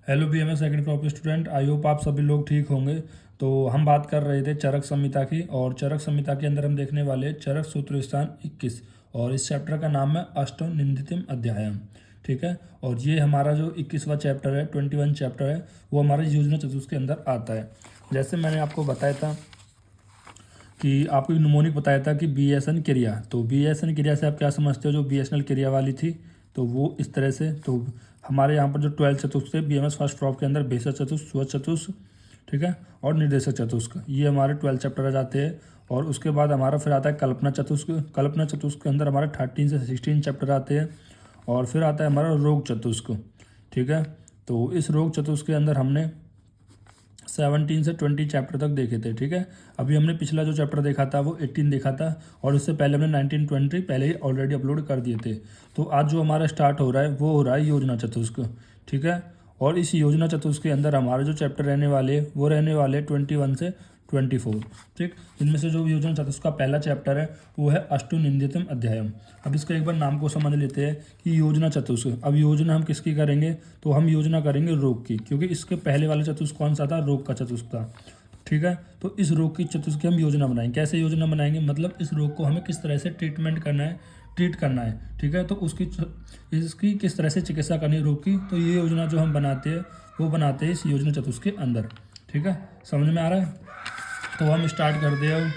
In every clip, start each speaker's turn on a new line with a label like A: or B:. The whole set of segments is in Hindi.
A: Hello BMS second crop student, I hope आप सभी लोग ठीक होंगे। तो हम बात कर रहे थे चरक संहिता की, और चरक संहिता के अंदर हम देखने वाले चरक सूत्र स्थान 21, और इस चैप्टर का नाम है अष्टो निंदितम अध्यायम। ठीक है, और ये हमारा जो 21वां चैप्टर है, 21 चैप्टर है, वो हमारे योजना चतुष्क के अंदर आता है। जैसे मैंने आपको बताया था कि आपको निमोनिक बताया था कि बीएसएन क्रिया, तो बीएसएन क्रिया से आप क्या समझते हो, जो बीएसएनएल क्रिया वाली थी, तो वो इस तरह से। तो हमारे यहाँ पर जो 12 चतुष्क थे बीएमएस फर्स्ट प्रॉप के अंदर, बेसक चतुष्क, सुवच चतुष्क, ठीक है, और निर्देशक चतुष्क, ये हमारे 12 चैप्टर आ जाते हैं। और उसके बाद हमारा फिर आता है कल्पना चतुष्क। कल्पना चतुष्क के अंदर हमारे 13 से 16 चैप्टर आते हैं। और फिर आता है हमारा रोग चतुष्क। ठीक है, तो इस रोग चतुष्क के अंदर हमने 17 से 20 चैप्टर तक देखे थे। ठीक है, अभी हमने पिछला जो चैप्टर देखा था वो 18 देखा था, और उससे पहले हमने 19 20 पहले ही ऑलरेडी अपलोड कर दिए थे। तो आज जो हमारा स्टार्ट हो रहा है वो हो रहा है योजना चतुष्क। ठीक है, और इस योजना चतुष्क के अंदर हमारे जो चैप्टर रहने वाले वो रहने वाले 21 से 24। ठीक, इनमें से जो योजना चतुष्क का पहला चैप्टर है वो है अष्टो निंदितम अध्यायम। अब इसका एक बार नाम को समझ लेते हैं कि योजना चतुष्क। अब योजना हम किसकी करेंगे, तो हम योजना करेंगे रोग की, क्योंकि इसके पहले वाला चतुष्क कौन सा था, रोग का चतुष्क था। ठीक है, तो इस रोग की चतुष्क की हम योजना बनाएंगे। कैसे योजना बनाएंगे, मतलब इस रोग को हमें किस तरह से ट्रीट करना है। ठीक है, तो इसकी किस तरह से चिकित्सा करनी है रोग की, तो ये योजना जो हम बनाते हैं वो बनाते हैं इस योजना चतुष्क के अंदर। ठीक है, समझ में आ रहा है। तो हम स्टार्ट करते हैं अब।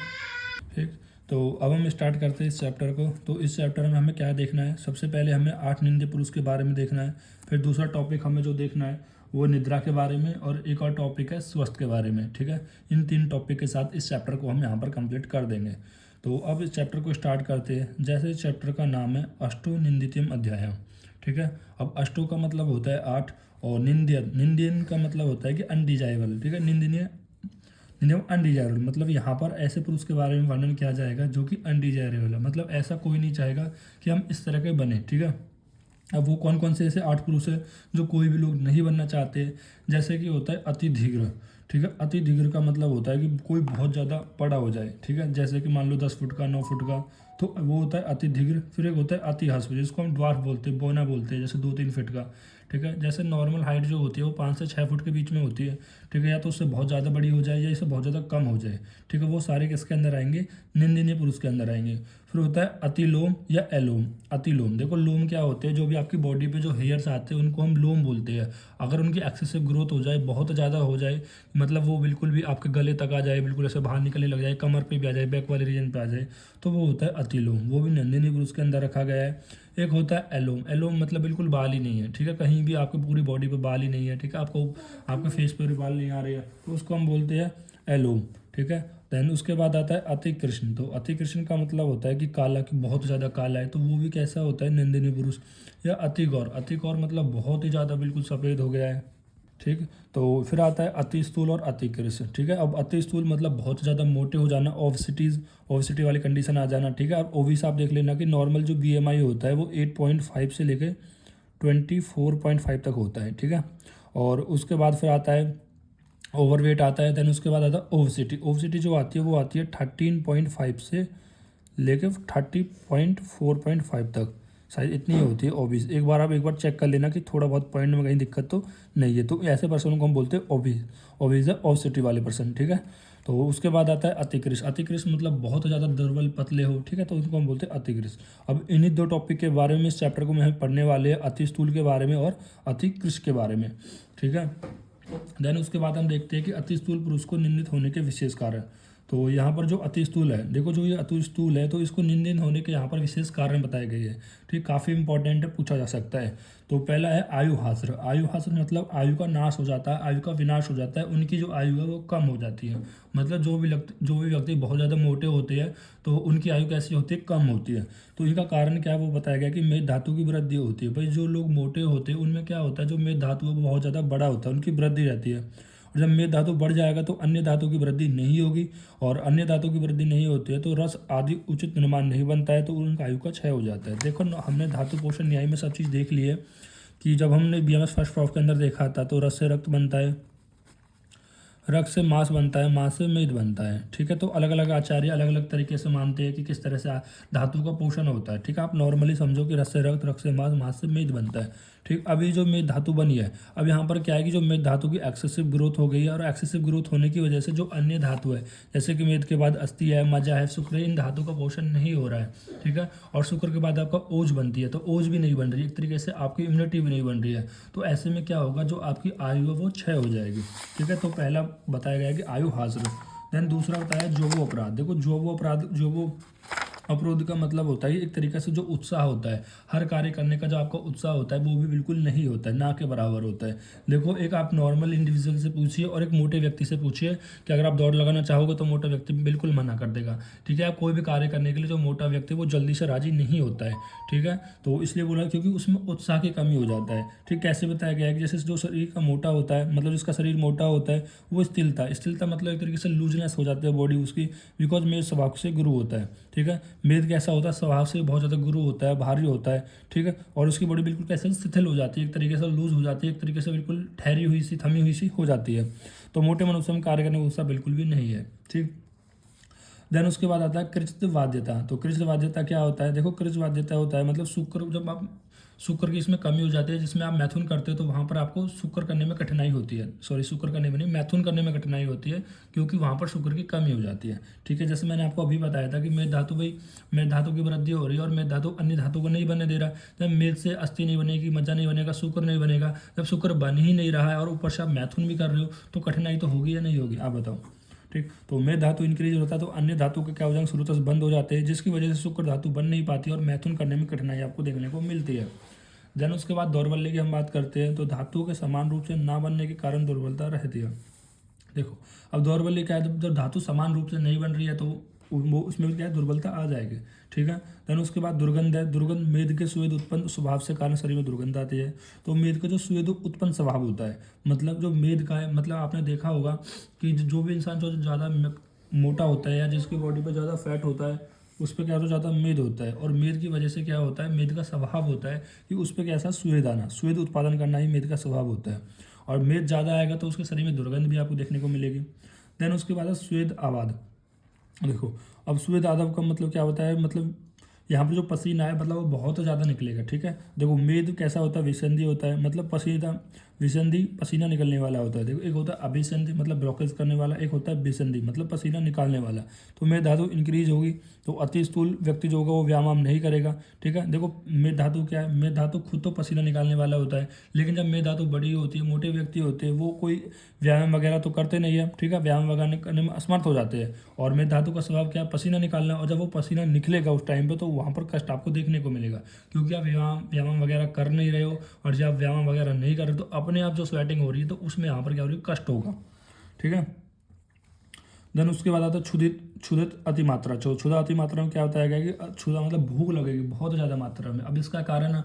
A: ठीक, तो अब हम स्टार्ट करते हैं इस चैप्टर को। तो इस चैप्टर में हमें क्या देखना है, सबसे पहले हमें 8 निंदे पुरुष के बारे में देखना है। फिर दूसरा टॉपिक हमें जो देखना है वो निद्रा के बारे में, और एक और टॉपिक है स्वस्थ के बारे में। ठीक है, इन 3 टॉपिक के साथ इस चैप्टर को हम यहाँ पर कंप्लीट कर देंगे। तो अब इस चैप्टर को स्टार्ट करते हैं। जैसे इस चैप्टर का नाम है अष्टो निंदितम अध्याय। ठीक है, अब अष्टो का मतलब होता है 8, और निंदियन का मतलब होता है कि अनडिजायबल। ठीक है, निंदनीय अनडिजायरेबल, मतलब यहाँ पर ऐसे पुरुष के बारे में वर्णन किया जाएगा जो कि अनडिजायरेबल है, मतलब ऐसा कोई नहीं चाहेगा कि हम इस तरह के बने। ठीक है, अब वो कौन कौन से ऐसे 8 पुरुष है जो कोई भी लोग नहीं बनना चाहते। जैसे कि होता है अति धीघ्र। ठीक है, अति धीघ्र का मतलब होता है कि कोई बहुत ज़्यादा बड़ा हो जाए। ठीक है, जैसे कि मान लो 10 फुट का, 9 फुट का, तो वो होता है अति धीघ्र। फिर एक होता है अति ह्रस्व, जिसको हम ड्वार्फ बोलते हैं, बोना बोलते हैं, जैसे 2-3 फीट का। ठीक है, जैसे नॉर्मल हाइट जो होती है वो 5 से 6 फुट के बीच में होती है। ठीक है, या तो उससे बहुत ज़्यादा बड़ी हो जाए या इससे बहुत ज़्यादा कम हो जाए। ठीक है, वो सारे किसके अंदर आएंगे, निंदनीय पुरुष के अंदर आएंगे। फिर होता है अतिलोम या एलोम। अतिलोम, देखो लोम क्या होते हैं, जो भी आपकी बॉडी पे जो हेयर्स आते हैं उनको हम लोम बोलते हैं। अगर उनकी एक्सेसिव ग्रोथ हो जाए, बहुत ज़्यादा हो जाए, मतलब वो बिल्कुल भी आपके गले तक आ जाए, बिल्कुल ऐसे बाहर निकलने लग जाए, कमर पे भी आ जाए, बैक वाले रीजन पे आ जाए, तो वो होता है अतिलोम। वो भी नंदिनी पुरुष के अंदर रखा गया है। एक होता है एलोम। एलोम मतलब बिल्कुल बाल ही नहीं है। ठीक है, कहीं भी आपकी पूरी बॉडी पे बाल ही नहीं है। ठीक है, आपके फेस पे भी बाल नहीं आ रहे हैं, तो उसको हम बोलते हैं एलोम। ठीक है, देन उसके बाद आता है अति कृष्ण। तो अति कृष्ण का मतलब होता है कि काला, कि बहुत ज़्यादा काला है, तो वो भी कैसा होता है, नंदिनी पुरुष। या अति गौर। अति गौर मतलब बहुत ही ज़्यादा बिल्कुल सफ़ेद हो गया है। ठीक, तो फिर आता है अति स्थूल और अति कृष्ण। ठीक है, अब अति स्थूल मतलब बहुत ज़्यादा मोटे हो जाना, ओबेसिटी वाली कंडीशन आ जाना। ठीक है, अब ओबीस आप देख लेना कि नॉर्मल जो बीएमआई होता है वो 8.5 से लेके 24.5 तक होता है। ठीक है, और उसके बाद फिर आता है ओवरवेट आता है। देन उसके बाद आता है ओबेसिटी। ओबेसिटी जो आती है वो आती है 13.5 से लेके 30.4.5 तक, शायद इतनी होती है ओबीस। एक बार चेक कर लेना कि थोड़ा बहुत पॉइंट में कहीं दिक्कत तो नहीं है। तो ऐसे पर्सन को हम बोलते हैं ओबीस। ओबीस है ओबेसिटी वाले पर्सन। ठीक है, तो उसके बाद आता है अतिकृष। अतिकृष मतलब बहुत ज़्यादा दुर्बल, पतले हो। ठीक है, तो उनको हम बोलते हैं अतिकृष। अब इन्हीं 2 टॉपिक के बारे में इस चैप्टर को मैं पढ़ने वाले हैं, अति स्थूल के बारे में और अतिकृष के बारे में। ठीक है, देन उसके बाद हम देखते हैं कि अति स्थूल पुरुष को निंदित होने के विशेष कारण। तो यहाँ पर जो अति स्थूल है, देखो जो ये अति स्थूल है, तो इसको निंदित होने के यहाँ पर विशेष कारण बताए गए हैं। ठीक, काफ़ी इंपॉर्टेंट है, पूछा जा सकता है। तो पहला है आयु हास्र। आयु हास्र मतलब आयु का नाश हो जाता है, आयु का विनाश हो जाता है, उनकी जो आयु है वो कम हो जाती है। मतलब जो भी व्यक्ति बहुत ज़्यादा मोटे होते हैं तो उनकी आयु कैसी होती है, कम होती है। तो इनका कारण क्या है वो बताया गया कि मेद धातु की वृद्धि होती है। भाई जो लोग मोटे होते हैं उनमें क्या होता है, जो मेद धातु है वो बहुत ज़्यादा बड़ा होता है, उनकी वृद्धि रहती है। और जब मेद धातु बढ़ जाएगा तो अन्य धातु की वृद्धि नहीं होगी, और अन्य धातु की वृद्धि नहीं होती है तो रस आदि उचित निर्माण नहीं बनता है, तो उनका आयु का क्षय हो जाता है। देखो हमने धातु पोषण न्याय में सब चीज़ देख ली है कि जब हमने बीएमएस फर्स्ट प्रॉफ के अंदर देखा था, तो रस से रक्त बनता है, रक्त से मांस बनता है, मांस से मेद बनता है। ठीक है, तो अलग अलग आचार्य अलग अलग तरीके से मानते हैं कि किस तरह से धातु का पोषण होता है। ठीक है, आप नॉर्मली समझो कि रस से रक्त, रक्त से मांस, मांस से मेद बनता है। ठीक, अभी जो मेद धातु बनी है, अब यहाँ पर क्या है कि जो मेद धातु की एक्सेसिव ग्रोथ हो गई है, और एक्सेसिव ग्रोथ होने की वजह से जो अन्य धातु है, जैसे कि मेद के बाद अस्थि है, मज्जा है, शुक्र है, इन धातु का पोषण नहीं हो रहा है। ठीक है, और शुक्र के बाद आपका ओज बनती है, तो ओज भी नहीं बन रही, एक तरीके से आपकी इम्यूनिटी भी नहीं बन रही है। तो ऐसे में क्या होगा, जो आपकी आयु है वो क्षय हो जाएगी। ठीक है, तो पहला बताया गया है कि आयु ह्रास। देन दूसरा बताया जोबो अपराध। देखो जोबो अपराध, जोबो अवरोध का मतलब होता है एक तरीके से जो उत्साह होता है, हर कार्य करने का जो आपका उत्साह होता है वो भी बिल्कुल नहीं होता है, ना के बराबर होता है। देखो, एक आप नॉर्मल इंडिविजुअल से पूछिए और एक मोटे व्यक्ति से पूछिए कि अगर आप दौड़ लगाना चाहोगे तो मोटा व्यक्ति बिल्कुल मना कर देगा। ठीक है, आप कोई भी कार्य करने के लिए जो मोटा व्यक्ति है वो जल्दी से राजी नहीं होता है। ठीक है, तो इसलिए बोला क्योंकि उसमें उत्साह की कमी हो जाता है। ठीक, कैसे बताया गया है कि जैसे जो शरीर का मोटा होता है, मतलब जिसका शरीर मोटा होता है वो स्थिरता, स्थिरता मतलब एक तरीके से लूजनेस हो जाती है बॉडी उसकी, बिकॉज मेद स्वभाव से गुरु होता है। ठीक है, मेद कैसा होता है, स्वभाव से बहुत ज़्यादा गुरु होता है, भारी होता है। ठीक है, और उसकी बॉडी बिल्कुल कैसे शिथिल हो जाती है, एक तरीके से लूज हो जाती है, एक तरीके से बिल्कुल ठहरी हुई सी, थमी हुई सी हो जाती है। तो मोटे मनुष्य में कार्य करने का उत्साह बिल्कुल भी नहीं है। ठीक, देन उसके बाद आता है कृत वाद्यता। तो कृत वाद्यता क्या होता है, देखो कृत वाद्यता होता है मतलब शुक्र, जब आप शुक्र की इसमें कमी हो जाती है, जिसमें आप मैथुन करते हो तो वहाँ पर आपको शुक्र करने में कठिनाई होती है, सॉरी शुक्र करने में नहीं, मैथुन करने में कठिनाई होती है, क्योंकि वहाँ पर शुक्र की कमी हो जाती है। ठीक है, जैसे मैंने आपको अभी बताया था कि मेद धातु, भाई मेद धातु की वृद्धि हो रही है और मेद धातु अन्य धातु को नहीं बनने दे रहा। जब मेद से अस्थि नहीं बनेगी, मज्जा नहीं बनेगा, शुक्र नहीं बनेगा, जब शुक्र बन ही नहीं रहा है और ऊपर से आप मैथुन भी कर रहे हो तो कठिनाई तो होगी या नहीं होगी, आप बताओ। ठीक, तो मेद धातु इंक्रीज होता है तो अन्य धातु के क्या हो जाएंगे, शुरू बंद हो जाते हैं, जिसकी वजह से शुक्र धातु बन नहीं पाती और मैथुन करने में कठिनाई आपको देखने को मिलती है। देन उसके बाद दौर्बल्य की हम बात करते हैं, तो धातुओं के समान रूप से ना बनने के कारण दुर्बलता रहती है। देखो, अब दौर्बल्य क्या है, जब धातु समान रूप से नहीं बन रही है तो वो उसमें भी क्या है, दुर्बलता आ जाएगी। ठीक है, देन उसके बाद दुर्गंध है। दुर्गंध मेद के स्वेद उत्पन्न स्वभाव से कारण शरीर में दुर्गंध आती है। तो मेद का जो स्वेद उत्पन्न स्वभाव होता है, मतलब जो मेद का है, मतलब आपने देखा होगा कि जो भी इंसान जो ज़्यादा मोटा होता है या जिसकी बॉडी पर ज़्यादा फैट होता है उस पर क्या होता है, ज़्यादा मेद होता है, और मेद की वजह से क्या होता है, मेद का स्वभाव होता है कि उस पर कैसा स्वेद आना, स्वेद उत्पादन करना ही मेद का स्वभाव होता है। और मेद ज़्यादा आएगा तो उसके शरीर में दुर्गंध भी आपको देखने को मिलेगी। देन उसके बाद है स्वेद आवाद। देखो, अब स्वेद आदब का मतलब क्या होता है, मतलब यहाँ पर जो पसीना है मतलब वो बहुत ज़्यादा निकलेगा। ठीक है, देखो मेद कैसा होता है, विसंधि होता है, मतलब पसीना, विसंधि पसीना निकलने वाला होता है। देखो, एक होता है अभिसंधि मतलब ब्लॉकेज करने वाला, एक होता है विसंधि मतलब पसीना निकालने वाला। तो मेद धातु इंक्रीज होगी तो अति स्थूल व्यक्ति जो होगा वो व्यायाम नहीं करेगा। ठीक है, देखो मेद धातु क्या है, मेद धातु खुद तो पसीना निकालने वाला होता है, लेकिन जब मेद धातु बड़ी होती है, मोटे व्यक्ति होते हैं, वो कोई व्यायाम वगैरह तो करते नहीं है। ठीक है, व्यायाम वगैरह करने में असमर्थ हो जाते हैं, और मेद धातु का स्वभाव क्या है, पसीना निकालना, और जब वो पसीना निकलेगा उस टाइम पे तो वहाँ पर कष्ट आपको देखने को मिलेगा, क्योंकि आप व्यायाम वगैरह कर नहीं रहे हो, और जब आप व्यायाम वगैरह नहीं कर रहे तो अपने आप जो स्वेटिंग हो रही है तो उसमें यहाँ पर क्या हो रही है, कष्ट होगा। ठीक है, देन उसके बाद आता है क्षुधित, क्षुधित अतिमात्रा। क्षुधा अतिमात्रा में क्या होता है कि क्षुधा मतलब भूख लगेगी बहुत ज़्यादा मात्रा में। अब इसका कारण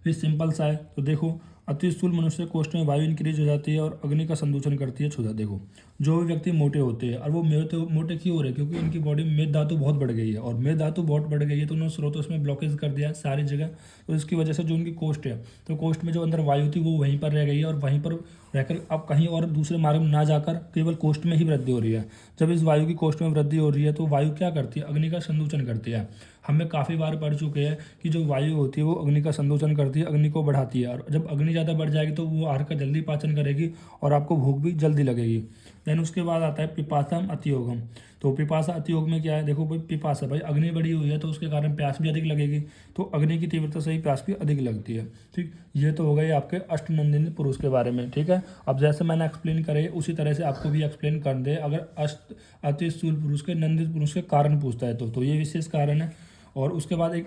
A: भी सिंपल सा है, तो देखो अति स्थूल मनुष्य कोष्ठ में वायु इंक्रीज हो जाती है और अग्नि का संदूषण करती है क्षुधा। देखो, जो भी व्यक्ति मोटे होते हैं, और वो मोटे क्यों हो रहे हैं, क्योंकि इनकी बॉडी में मेद धातु बहुत बढ़ गई है, और मेद धातु बहुत बढ़ गई है तो उन्होंने स्रोतों में ब्लॉकेज कर दिया सारी जगह। तो इसकी वजह से जो उनकी कोष्ठ है, तो कोष्ठ में जो अंदर वायु थी वो वहीं पर रह गई है, और वहीं पर रहकर अब कहीं और दूसरे मार्ग में ना जाकर केवल कोष्ठ में ही वृद्धि हो रही है। जब इस वायु की कोष्ठ में वृद्धि हो रही है तो वायु क्या करती है, अग्नि का संदूषण करती है। हमें काफ़ी बार पढ़ चुके हैं कि जो वायु होती है वो अग्नि का संदूषण करती है, अग्नि को बढ़ाती है, और जब अग्नि ज़्यादा बढ़ जाएगी तो वो आहार का जल्दी पाचन करेगी और आपको भूख भी जल्दी लगेगी। देन उसके बाद आता है पिपासम अतियोगम। तो पिपासा अतियोग में क्या है, देखो भाई पिपासा, भाई अग्नि बढ़ी हुई है तो उसके कारण प्यास भी अधिक लगेगी, तो अग्नि की तीव्रता से ही प्यास भी अधिक लगती है। ठीक, ये तो हो गई आपके अष्टनंदिनी पुरुष के बारे में। ठीक है, अब जैसे मैंने एक्सप्लेन करे उसी तरह से आपको भी एक्सप्लेन कर दे। अगर अति स्थूल पुरुष के, नंदित पुरुष के कारण पूछता है तो ये विशेष कारण है। और उसके बाद एक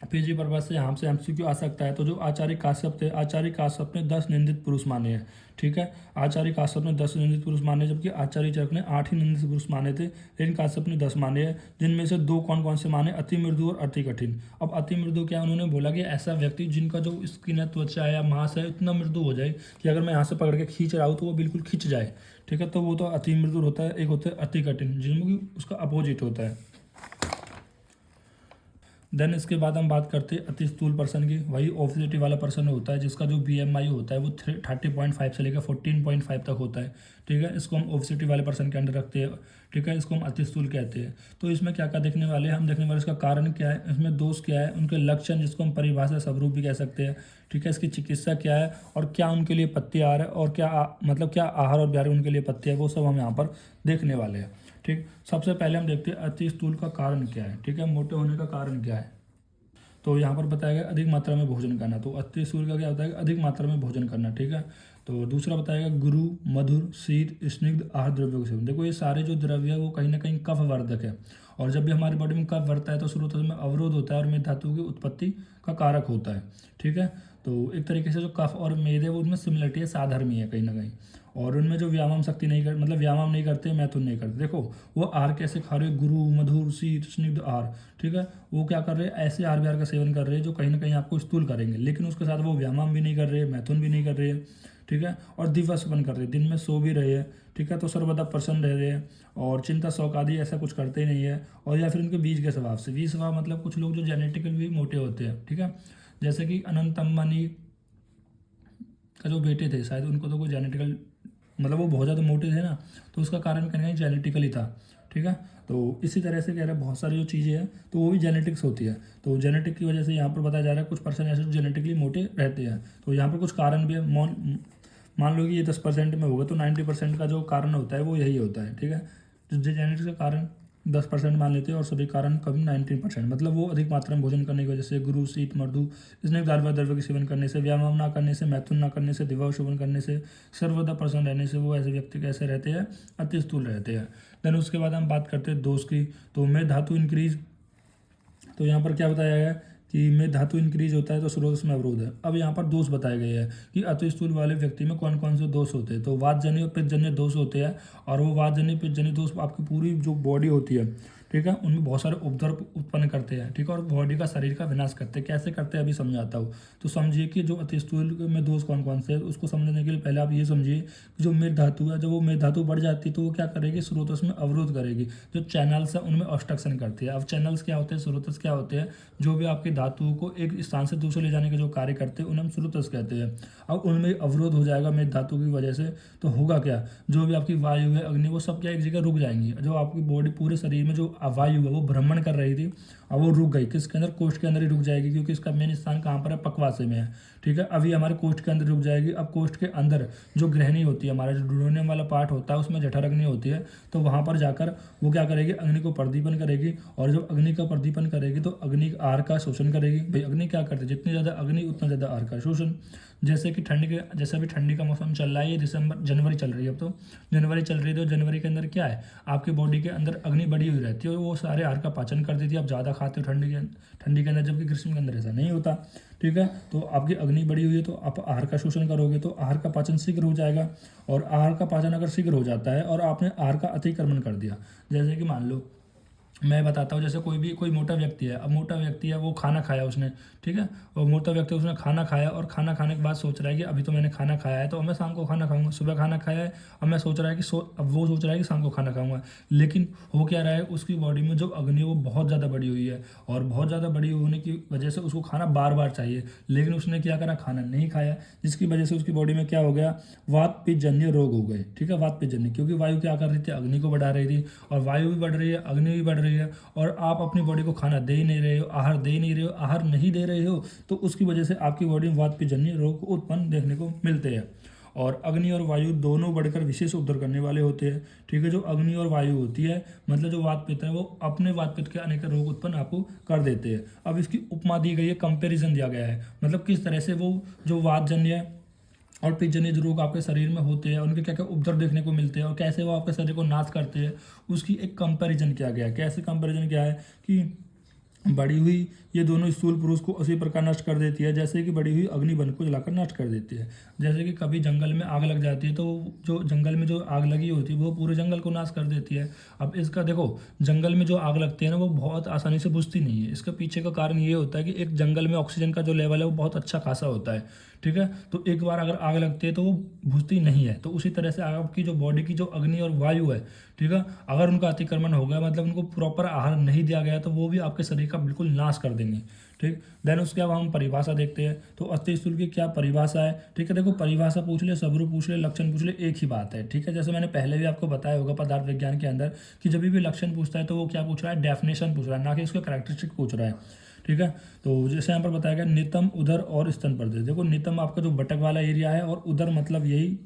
A: पीजी पर्पज से यहाँ से एमसीक्यू आ सकता है। तो जो आचार्य काश्यप थे, आचार्य काश्यप ने 10 निंदित पुरुष माने हैं। ठीक है, आचार्य काश्यप ने 10 निंदित पुरुष माने, जबकि आचार्य चरक ने 8 ही निंदित पुरुष माने थे, लेकिन काश्यप ने 10 माने हैं, जिनमें से 2 कौन कौन से माने, अति मृदु और अति कठिन। अब अति मृदु क्या, उन्होंने बोला कि ऐसा व्यक्ति जिनका जो स्किन है, त्वचा है या मांस है, इतना मृदु हो जाए कि अगर मैं यहाँ से पकड़ के खींच रहा हूँ तो वो बिल्कुल खिंच जाए। ठीक है, तो वो तो अति मृदु होता है। एक होता है अति कठिन, जिनमें उसका अपोजिट होता है। देन इसके बाद हम बात करते हैं अति स्थूल पर्सन की। वही ओबेसिटी वाला पर्सन होता है जिसका जो BMI होता है वो 30.5 से लेकर 14.5 तक होता है। ठीक है, इसको हम ओबेसिटी वाले पर्सन के अंदर रखते हैं। ठीक है, इसको हम अति स्थूल कहते हैं। तो इसमें क्या क्या देखने वाले हैं, हम देखने वाले इसका कारण क्या है, इसमें दोष क्या है, उनके लक्षण जिसको हम परिभाषा स्वरूप भी कह सकते हैं। ठीक है, इसकी चिकित्सा क्या है और क्या उनके लिए पथ्य आहार है और मतलब क्या आहार और विहार उनके लिए पथ्य है, वो सब हम यहाँ पर देखने वाले हैं। ठीक, सबसे पहले हम देखते हैं अति स्थूल का कारण क्या है। ठीक है, मोटे होने का कारण क्या है। तो यहाँ पर बताया गया अधिक मात्रा में भोजन करना। तो अति स्थूल का क्या होता है, अधिक मात्रा में भोजन करना। ठीक है, तो दूसरा बताएगा गुरु, मधुर, शीत, स्निग्ध आहार द्रव्यों के सेवन। देखो ये सारे जो द्रव्य है वो कहीं ना कहीं कफवर्धक है, और जब भी हमारी बॉडी में कफ बढ़ता है तो स्रोत में अवरोध होता है और मेद धातु की उत्पत्ति का कारक होता है। ठीक है, तो एक तरीके से जो कफ और मेद है वो उनमें सिमिलरिटी है, साधर्मी है कहीं ना कहीं। और उनमें जो व्यायाम शक्ति नहीं कर मतलब व्यायाम नहीं करते, मैथुन नहीं करते। देखो वो आहार कैसे खा रहे, गुरु, मधुर, शीत, स्निग्ध आहार। ठीक है, वो क्या कर रहे हैं, ऐसे आहार विहार का सेवन कर रहे हैं जो कहीं ना कहीं आपको स्थूल करेंगे, लेकिन उसके साथ वो व्यायाम भी नहीं कर रहे, मैथुन भी नहीं कर रहे हैं। ठीक है, और दिवसपन कर रहे हैं, दिन में सो भी रहे हैं। ठीक है, तो सर्वदा प्रसन्न रह रहे हैं और चिंता शौक आदि ऐसा कुछ करते ही नहीं है। और या फिर उनके बीज के स्वभाव से, बीज स्वभाव मतलब कुछ लोग जो जेनेटिकल भी मोटे होते हैं। ठीक है, जैसे कि अनंत अंबानी का जो बेटे थे, शायद उनको तो कोई जेनेटिकल मतलब वो बहुत ज़्यादा मोटे थे ना, तो उसका कारण कहीं ना कहीं जेनेटिकली था। ठीक है, तो इसी तरह से कह रहे हैं बहुत सारी जो चीज़ें हैं तो वो भी जेनेटिक्स होती है। तो जेनेटिक की वजह से यहाँ पर बताया जा रहा है कुछ पर्सन ऐसे जेनेटिकली मोटे रहते हैं। तो यहाँ पर कुछ कारण भी है। मान लो कि ये 10% में होगा तो 90% का जो कारण होता है वो यही होता है। ठीक है, तो जेनेटिक्स का कारण 10% मान लेते हैं और सभी कारण कभी 19%, मतलब वो अधिक मात्रा में भोजन करने की वजह से, गुरु, शीत, मृदु, स्निग्ध आहार द्रव्य के सेवन करने से, व्यायाम ना करने से, मैथुन ना करने से, दिवा सेवन करने से, सर्वदा प्रसन्न रहने से, वो ऐसे व्यक्ति कैसे रहते हैं, अति स्थूल रहते हैं। देन उसके बाद हम बात करते हैं दोष की। तो मेद धातु इंक्रीज, तो यहाँ पर क्या बताया गया कि में धातु इंक्रीज होता है तो स्रोत में अवरोध है। अब यहाँ पर दोष बताए गए हैं कि अति स्थूल वाले व्यक्ति में कौन कौन से दोष होते हैं। तो वातजन्य और पित्तजन्य दोष होते हैं, और वो वातजन्य पित्तजन्य दोष आपकी पूरी जो बॉडी होती है, ठीक है, उनमें बहुत सारे उपद्रव उत्पन्न करते हैं। ठीक है, और बॉडी का, शरीर का विनाश करते हैं। कैसे करते हैं अभी समझाता हूँ। तो समझिए कि जो अति स्थूल में दोष कौन कौन से है, उसको समझने के लिए पहले आप ये समझिए कि जो मेद धातु है, जब वो मेद धातु बढ़ जाती है तो वो क्या करेगी, स्रोतस में अवरोध करेगी। जो चैनल्स है उनमें ऑब्स्ट्रक्शन करती है। अब चैनल्स क्या होते हैं, स्रोतस क्या होते हैं, जो भी आपकी धातुओं को एक स्थान से दूसरे ले जाने के जो कार्य करते हैं उन्हें हम स्रोतस कहते हैं। अब उनमें अवरोध हो जाएगा मेद धातु की वजह से, तो होगा क्या, जो भी आपकी वायु है, अग्नि, वो सब क्या एक जगह रुक जाएंगी। जो आपकी बॉडी, पूरे शरीर में जो वायु है वो भ्रमण कर रही थी, अब वो रुक गई। किसके अंदर, कोष्ठ के अंदर ही रुक जाएगी, क्योंकि इसका मेन स्थान कहाँ पर है, पक्वाशय में है। ठीक है, अभी हमारे कोष्ठ के अंदर रुक जाएगी। अब कोष्ठ के अंदर जो ग्रहणी होती है, हमारा जो डुडोनियम वाला पार्ट होता है, उसमें जठराग्नि होती है, तो वहाँ पर जाकर वो क्या करेगी, अग्नि को प्रदीपन करेगी। और जब अग्नि का प्रदीपन करेगी तो अग्नि आहार का शोषण करेगी। भाई अग्नि क्या करती है, जितनी ज़्यादा अग्नि उतना ज़्यादा आहार का शोषण। जैसे कि जैसे अभी ठंडी का मौसम चल रहा है, ये जनवरी चल रही है। अब तो जनवरी चल रही है, तो जनवरी के अंदर क्या है, आपकी बॉडी के अंदर अग्नि बढ़ी हुई रहती है और वो सारे आहार का पाचन कर देती है। आप ज़्यादा खाते हो ठंडी के अंदर, जबकि ग्रीष्म के अंदर ऐसा नहीं होता। ठीक है, तो आपकी अग्नि बढ़ी हुई है तो आप आहार का शोषण करोगे तो आहार का पाचन शीघ्र हो जाएगा। और आहार का पाचन अगर शीघ्र हो जाता है और आपने आहार का अतिक्रमण कर दिया, जैसे कि मान लो मैं बताता हूँ, जैसे कोई मोटा व्यक्ति है। अब मोटा व्यक्ति है, वो खाना खाया उसने, ठीक है, और मोटा व्यक्ति उसने खाना खाया और खाना खाने के बाद सोच रहा है कि अभी तो मैंने खाना खाया है तो अब मैं शाम को खाना खाऊंगा। सुबह खाना खाया है, अब मैं सोच रहा है कि अब वो सोच रहा है कि शाम को खाना खाऊंगा। लेकिन हो क्या रहा है, उसकी बॉडी में जो अग्नि है वो बहुत ज़्यादा बड़ी हुई है, और बहुत ज़्यादा बड़ी होने की वजह से उसको खाना बार बार चाहिए। लेकिन उसने क्या करा, खाना नहीं खाया, जिसकी वजह से उसकी बॉडी में क्या हो गया, वात पित्तजन्य रोग हो गए। ठीक है, वात पित्तजन्य, क्योंकि वायु क्या कर रही थी, अग्नि को बढ़ा रही थी, और वायु भी बढ़ रही है, अग्नि भी बढ़ रही है, और आप अपनी बॉडी को खाना दे ही नहीं रहे हो, आहार दे ही नहीं रहे हो, आहार नहीं दे रहे हो, तो उसकी वजह से आपकी बॉडी में वात पित्तजन्य रोग उत्पन्न देखने को मिलते हैं। और अग्नि और वायु दोनों बढ़कर विशेष उपद्रव करने वाले होते हैं। ठीक है, जो अग्नि और वायु होती है, मतलब जो वात पित्त है, वो अपने वात पित्त के अनेक रोग उत्पन्न आपको कर देते हैं। अब इसकी उपमा दी गई है, कंपेरिजन दिया गया है, मतलब किस तरह से वो जो वातजन्य और पित्तजन्य जो रोग आपके शरीर में होते हैं उनके क्या क्या उपद्रव देखने को मिलते हैं और कैसे वो आपके शरीर को नाश करते हैं, उसकी एक कंपैरिजन किया गया है। कैसे कंपैरिजन किया है कि बढ़ी हुई ये दोनों स्थूल पुरुष को उसी प्रकार नष्ट कर देती है जैसे कि बढ़ी हुई अग्नि वन को जलाकर नष्ट कर देती है। जैसे कि कभी जंगल में आग लग जाती है तो जो जंगल में जो आग लगी होती है वो पूरे जंगल को नाश कर देती है। अब इसका देखो, जंगल में जो आग लगती है ना वो बहुत आसानी से बुझती नहीं है। इसके पीछे का कारण ये होता है कि एक जंगल में ऑक्सीजन का जो लेवल है वो बहुत अच्छा खासा होता है। ठीक है, तो एक बार अगर आग लगती है तो वो बुझती नहीं है। तो उसी तरह से आपकी जो बॉडी की जो अग्नि और वायु है, ठीक है, अगर उनका अतिक्रमण हो गया, मतलब उनको प्रॉपर आहार नहीं दिया गया, तो वो भी आपके शरीर का बिल्कुल नाश कर देंगे। ठीक, देन उसके बाद हम परिभाषा देखते हैं। तो अति स्थूल की क्या परिभाषा है। ठीक है, देखो परिभाषा पूछ ले, स्वरूप पूछ ले, लक्षण पूछ ले, एक ही बात है। ठीक है, जैसे मैंने पहले भी आपको बताया होगा पदार्थ विज्ञान के अंदर कि जब भी लक्षण पूछता है तो वो क्या पूछ रहा है, डेफिनेशन पूछ रहा है, ना कि उसका कैरेक्टरिस्टिक पूछ रहा है। ठीक है, तो जैसे यहाँ पर बताया गया नितंब, उदर और स्तन प्रदेश। देखो नितंब आपका जो बटक वाला एरिया है और उदर मतलब यही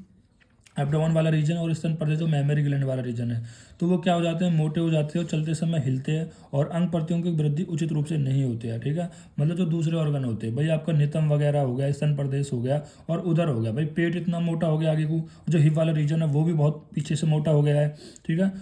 A: एब्डोमेन वाला रीजन और स्तन प्रदेश जो मेमोरी ग्लैंड वाला रीजन है। तो वो क्या हो जाते हैं, मोटे हो जाते हैं और चलते समय हिलते हैं और अंग प्रत्यंगों की वृद्धि उचित रूप से नहीं होती है। ठीक है, मतलब जो दूसरे ऑर्गन होते हैं भाई, आपका नितंब वगैरह हो गया, स्तन प्रदेश हो गया और उदर हो गया। भाई पेट इतना मोटा हो गया आगे को, जो हिप वाला रीजन है वो भी बहुत पीछे से मोटा हो गया है। ठीक है,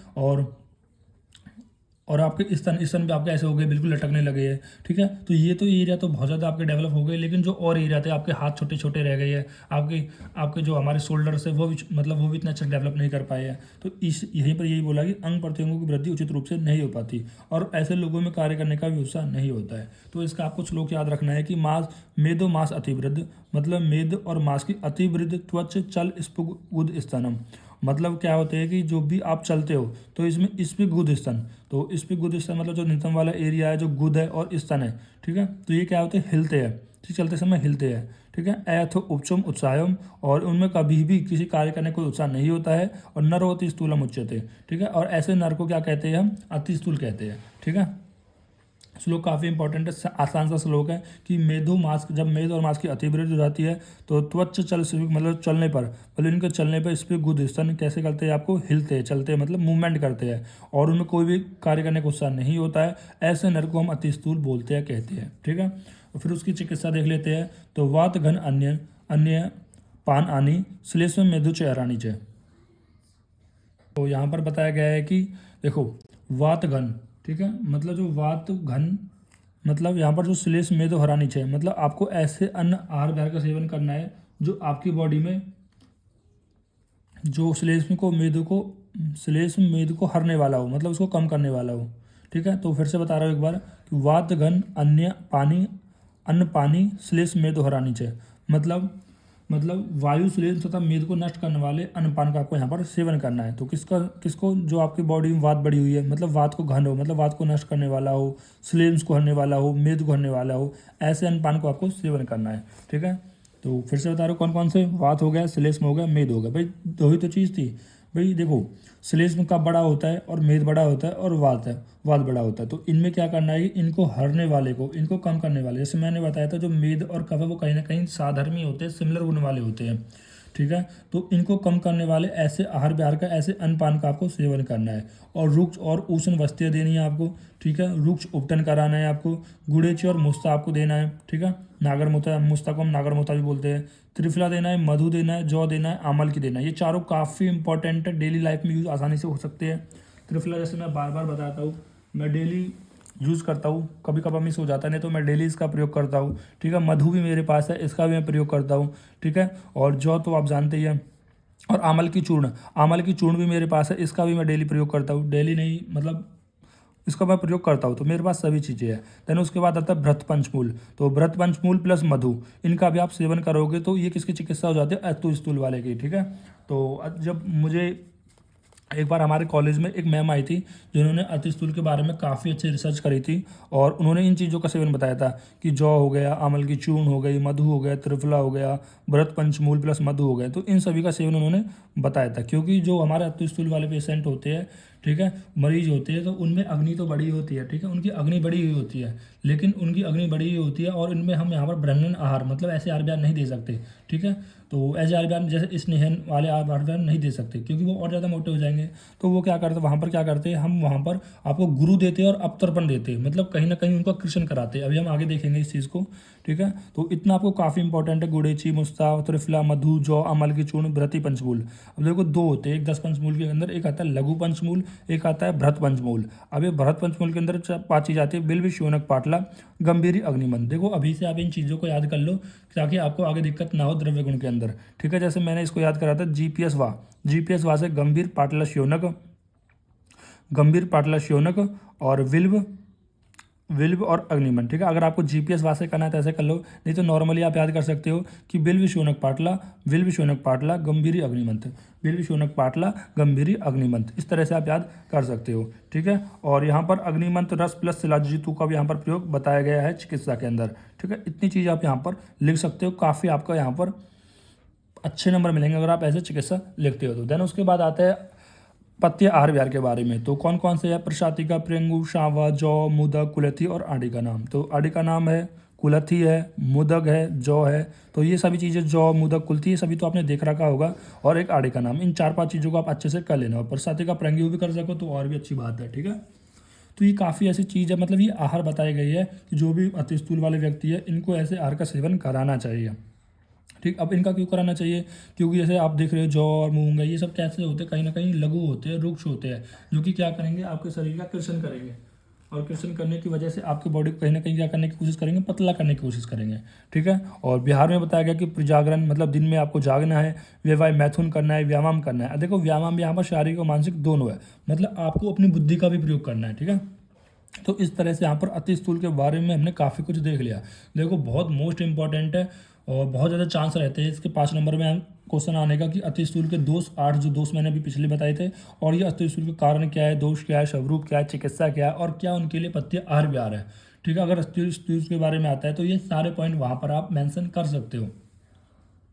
A: और आपके स्तन पे आपके ऐसे हो गए, बिल्कुल लटकने लगे हैं। ठीक है, तो ये तो एरिया तो बहुत ज़्यादा आपके डेवलप हो गए, लेकिन जो और एरिया थे आपके हाथ छोटे छोटे रह गए हैं, आपके आपके जो हमारे शोल्डर्स है वो भी मतलब वो भी इतना अच्छा डेवलप नहीं कर पाए हैं। तो इस यहीं पर यही बोला कि अंग प्रत्यंगों की वृद्धि उचित रूप से नहीं हो पाती और ऐसे लोगों में कार्य करने का भी उत्साह नहीं होता है। तो इसका आपको श्लोक याद रखना है कि मेदो मांस अतिवृद्ध, मतलब मेद और मांस की अतिवृद्ध त्वच चल स्पुग उद स्तनम। मतलब क्या होता है कि जो भी आप चलते हो तो इसमें इस्पिक गुद स्तन, तो इस्पिक गुद स्तन मतलब जो नितंब वाला एरिया है, जो गुद है और स्तन है। ठीक है, तो ये क्या होते हैं, हिलते हैं। ठीक, चलते समय हिलते हैं। ठीक है, ऐथो उपचम उत्साहम, और उनमें कभी भी किसी कार्य करने का कोई उत्साह नहीं होता है। और नरोति स्थूलम उच्यते। ठीक है, और ऐसे नर को क्या कहते हैं, हम अति स्थूल कहते हैं। ठीक है, श्लोक काफ़ी इंपॉर्टेंट है, आसान सा श्लोक है कि मेदो मांस, जब मेद और मांस की अतिवृद्धि हो जाती है तो त्वच चल मतलब चलने पर, मतलब इनके चलने पर इस पर गुद स्तन कैसे करते हैं, आपको हिलते हैं, चलते हैं, मतलब मूवमेंट करते हैं और उनमें कोई भी कार्य करने का उत्साह नहीं होता है। ऐसे नर को हम अति स्थूल बोलते हैं, कहते हैं। ठीक है, तो फिर उसकी चिकित्सा देख लेते हैं। तो वात घन अन्य अन्य पान आनी श्लेष्म मेदु चेहरानी चे। तो यहाँ पर बताया गया है कि देखो वात घन, ठीक है, मतलब जो वात घन मतलब यहाँ पर जो श्लेष मेदो हरानी चाहिए, मतलब आपको ऐसे अन्न आहार विहार का सेवन करना है जो आपकी बॉडी में जो श्लेष मेद को हरने वाला हो, मतलब उसको कम करने वाला हो। ठीक है, तो फिर से बता रहा हूँ एक बार कि वात घन अन्न पानी श्लेष मेदो हरानी चाहिए, मतलब वायु श्लेष तथा मेद को नष्ट करने वाले अन्नपान का आपको यहाँ पर सेवन करना है। तो किसको जो आपकी बॉडी में वात बढ़ी हुई है, मतलब वात को घन हो, मतलब वात को नष्ट करने वाला हो, श्लेष को हरने वाला हो, मेद को हरने वाला हो, ऐसे अन्नपान को आपको सेवन करना है। ठीक है, तो फिर से बता रहा हूँ कौन कौन से, वात हो गया, श्लेष में हो गया, मेद हो गया। भाई दो ही तो चीज़ थी भाई। देखो श्लेष में कब बड़ा होता है और मेद बड़ा होता है और वात बड़ा होता है। तो इनमें क्या करना है कि इनको हरने वाले को, इनको कम करने वाले, जैसे मैंने बताया था जो मेद और कफ है वो कहीं ना कहीं साधर्मी होते हैं, सिमिलर गुण वाले होते हैं। ठीक है, तो इनको कम करने वाले ऐसे आहार विहार का, ऐसे अन्नपान का आपको सेवन करना है। और रुक्ष और उष्ण वस्तियाँ देनी है आपको। ठीक है, रुक्ष उपटन कराना है आपको, गुड़ेची और मुस्ता आपको देना है। ठीक है, मुस्ता को हम नागर मोता भी बोलते हैं। त्रिफला देना है, मधु देना है, जौ देना है, आमल की देना है। ये चारों काफ़ी इंपॉर्टेंट है, डेली लाइफ में यूज़ आसानी से हो सकते हैं। त्रिफला जैसे मैं बार बार बताता हूँ, मैं डेली यूज़ करता हूँ, कभी कभार मिस हो जाता है, नहीं तो मैं डेली इसका प्रयोग करता हूँ। ठीक है, मधु भी मेरे पास है, इसका भी मैं प्रयोग करता हूँ। ठीक है, और जौ तो आप जानते ही हैं। और आमल की चूर्ण भी मेरे पास है, इसका भी मैं डेली प्रयोग करता हूँ। डेली नहीं मतलब इसका मैं प्रयोग करता हूँ, तो मेरे पास सभी चीज़ें हैं। देन उसके बाद आता है भ्रत पंचमूल। तो भ्रत पंचमूल प्लस मधु, इनका भी आप सेवन करोगे तो ये किसकी चिकित्सा हो जाती है, अस्तु स्थूल वाले की। ठीक है, तो जब मुझे एक बार हमारे कॉलेज में एक मैम आई थी जिन्होंने अति स्थूल के बारे में काफ़ी अच्छी रिसर्च करी थी और उन्होंने इन चीज़ों का सेवन बताया था कि जौ हो गया, आमल की चूर्ण हो गई, मधु हो गया, त्रिफला हो गया, भरत पंचमूल प्लस मधु हो गया। तो इन सभी का सेवन उन्होंने बताया था, क्योंकि जो हमारे अति स्थूल वाले पेशेंट होते हैं, ठीक है, मरीज होते हैं, तो उनमें अग्नि तो बड़ी होती है। ठीक है, उनकी अग्नि बड़ी हुई होती है, लेकिन उनकी अग्नि बड़ी हुई होती है और इनमें हम यहाँ पर ब्राह्मण आहार मतलब ऐसे आहार विहार नहीं दे सकते। ठीक है, तो ऐसे आहार विहार जैसे स्नेहन वाले आहार विहार नहीं दे सकते, क्योंकि वो और ज़्यादा मोटे हो जाएंगे। तो वो क्या करते, वहाँ पर क्या करते हैं, हम वहाँ पर आपको गुरु देते हैं और अपतर्पण देते हैं, मतलब कहीं ना कहीं उनका कृष्ण कराते हैं। अभी हम आगे देखेंगे इस चीज़ को। ठीक है, तो इतना आपको काफ़ी इंपॉर्टेंट है, गुड़ेची, मुस्ता, त्रिफला, मधु, जौ, अमल की चूर्ण, भ्रति पंचमूल। अब देखो दो होते हैं, एक 10 पंचमूल के अंदर एक आता है लघु पंचमूल, एक आता है भ्रत पंचमूल। अब ये भ्रत पंचमूल के अंदर 5 चीज़ आती है, बिल्व, श्योनक, पाटला, गंभीरी, अग्निमंद। देखो अभी से आप इन चीज़ों को याद कर लो ताकि आपको आगे दिक्कत ना हो द्रव्य गुण के अंदर। ठीक है, जैसे मैंने इसको याद करा था जीपीएस वाह से गंभीर, पाटला, श्योनक और विल्व विल्व और अग्निमंथ। ठीक है, अगर आपको जीपीएस वासे करना है तो ऐसे कर लो, नहीं तो नॉर्मली आप याद कर सकते हो कि बिल्व शोनक पाटला, विल्व शोनक पाटला, गंभीरी अग्निमंथ, बिल्व शोनक पाटला, गंभीरी अग्निमंथ, इस तरह से आप याद कर सकते हो। ठीक है, और यहाँ पर अग्निमंथ रस प्लस शिलाजितु का भी यहाँ पर प्रयोग बताया गया है चिकित्सा के अंदर। ठीक है, इतनी चीज़ आप यहाँ पर लिख सकते हो, काफ़ी आपका यहाँ पर अच्छे नंबर मिलेंगे अगर आप ऐसे चिकित्सा लिखते हो तो। देन उसके बाद आता है पत्य आहार विहार के बारे में। तो कौन कौन से है? प्रशातिका, प्रेंगु, शावा, जौ, मुदक, कुलथी और आड़ी का नाम। तो आड़ी का नाम है, कुलथी है, मुदक है, जौ है। तो ये सभी चीज़ें जौ, मुदक, कुलथी, ये सभी तो आपने देख रखा होगा। और एक आड़ी का नाम, इन 4-5 चीज़ों को आप अच्छे से कर लेना। और प्रशातिका प्रेंगु भी कर सको तो और भी अच्छी बात है। ठीक है, तो ये काफ़ी ऐसी चीज़ है, मतलब ये आहार बताई गई है कि जो भी अतिस्थूल वाले व्यक्ति है इनको ऐसे आहार का सेवन कराना चाहिए। ठीक, अब इनका क्यों कराना चाहिए? क्योंकि जैसे आप देख रहे हो जौ और मूंग है, ये सब कैसे होते हैं, कहीं ना कहीं लघु होते हैं, रुक्ष होते हैं, जो कि क्या करेंगे, आपके शरीर का कृषण करेंगे। और कृषण करने की वजह से आपकी बॉडी को कहीं ना कहीं क्या करने की कोशिश करेंगे, पतला करने की कोशिश करेंगे। ठीक है, और बिहार में बताया गया कि प्रजागरण मतलब दिन में आपको जागना है, व्यवाय मैथुन करना है, व्यायाम करना है। देखो व्यायाम यहाँ पर शारीरिक और मानसिक दोनों है, मतलब आपको अपनी बुद्धि का भी प्रयोग करना है। ठीक है, तो इस तरह से यहाँ पर अति स्थूल के बारे में हमने काफ़ी कुछ देख लिया। देखो बहुत मोस्ट इंपॉर्टेंट है और बहुत ज़्यादा चांस रहते हैं इसके 5 नंबर में क्वेश्चन आने का कि अति स्थूल के दोष 8 जो दोष मैंने अभी पिछले बताए थे, और ये अति स्थूल के कारण क्या है, दोष क्या है, स्वरूप क्या है, चिकित्सा क्या है, और क्या उनके लिए पथ्य आहार विहार है। ठीक है, अगर अति स्थूल के बारे में आता है तो ये सारे पॉइंट वहाँ पर आप मेंशन कर सकते हो।